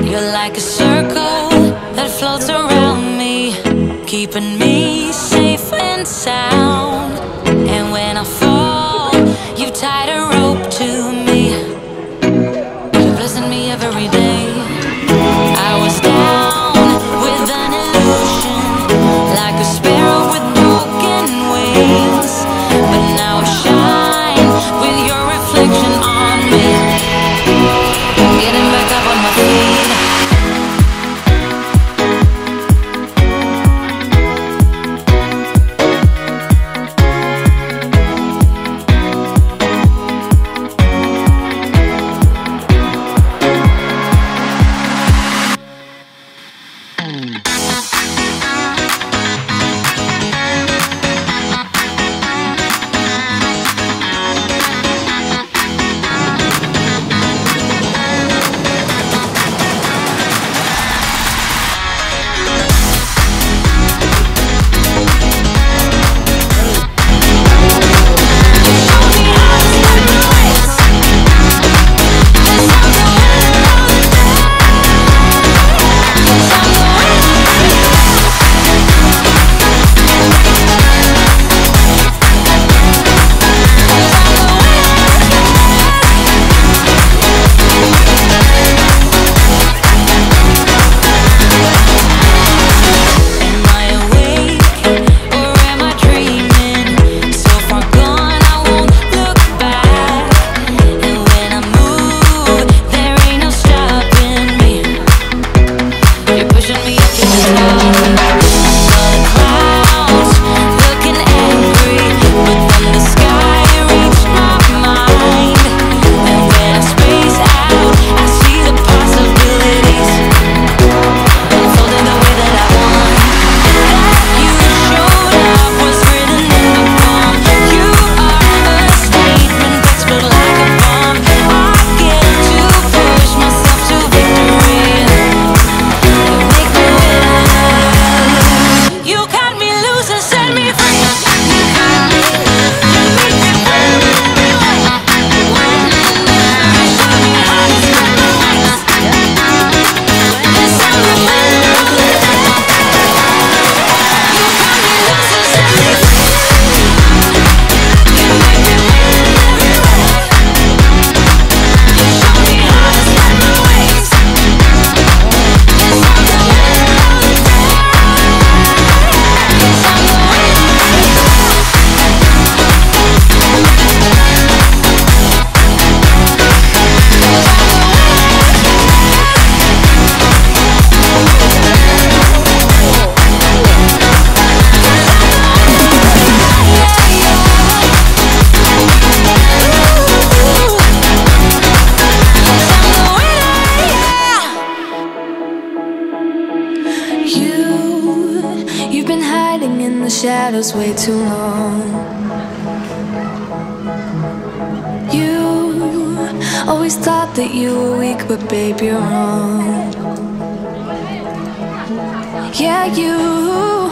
You're like a circle that floats around me, keeping me safe and sound. And when I fall, you tied a rope to me. You're blessing me every day. I was down with an illusion, like a sparrow with broken wings, but now I shine with your reflection on me. I'm getting back up on my feet. Shadows way too long. You always thought that you were weak, but babe, you're wrong. Yeah, you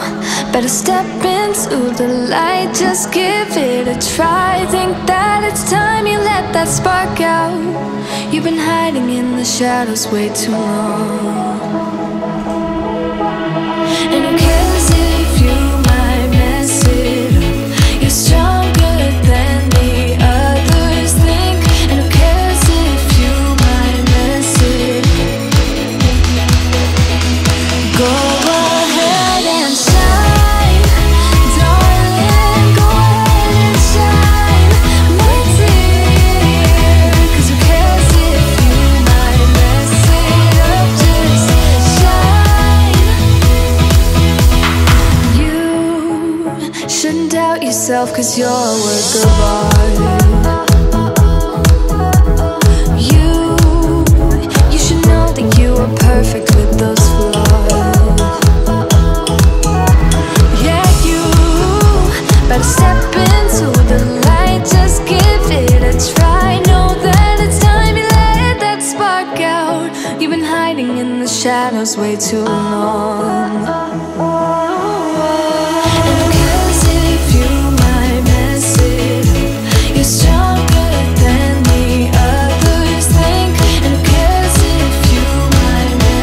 better step into the light, just give it a try. Think that it's time you let that spark out. You've been hiding in the shadows way too long. And who cares if you might mess it up? You're stronger than the others think. And who cares if you might mess it up? Go ahead and shine, darling, go ahead and shine, my dear. 'Cause who cares if you might mess it up? Just shine. You shouldn't doubt yourself, 'cause you're a work of art. You should know that you are perfect with those flaws. Yeah, you better step into the light, just give it a try. Know that it's time you let that spark out. You've been hiding in the shadows way too long. And who cares if you might mess it up? You're stronger than the others think. And who cares if you might mess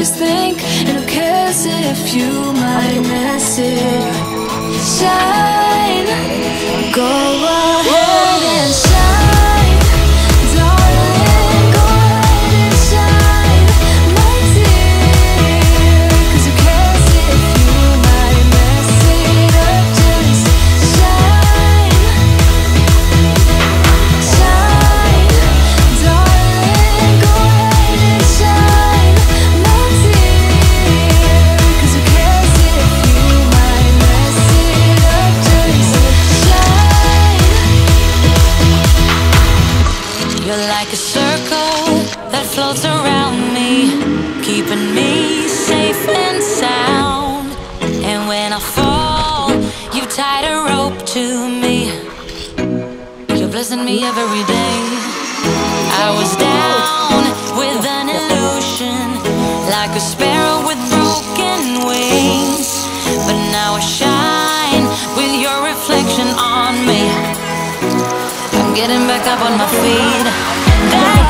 others think, and who cares if you might miss it. Shine, go ahead and shine, darling, go ahead and shine, my dear. 'Cause who cares if you might mess it up? Just shine, shine, darling, go ahead and shine, my dear. 'Cause who cares if you might mess it up? Just shine. You're like a circle that floats around me, keeping me safe and sound. And when I fall, you tied a rope to me. You're blessing me every day. I was down with an illusion, like a sparrow with broken wings. But now I shine with your reflection on me. I'm getting back up on my feet. That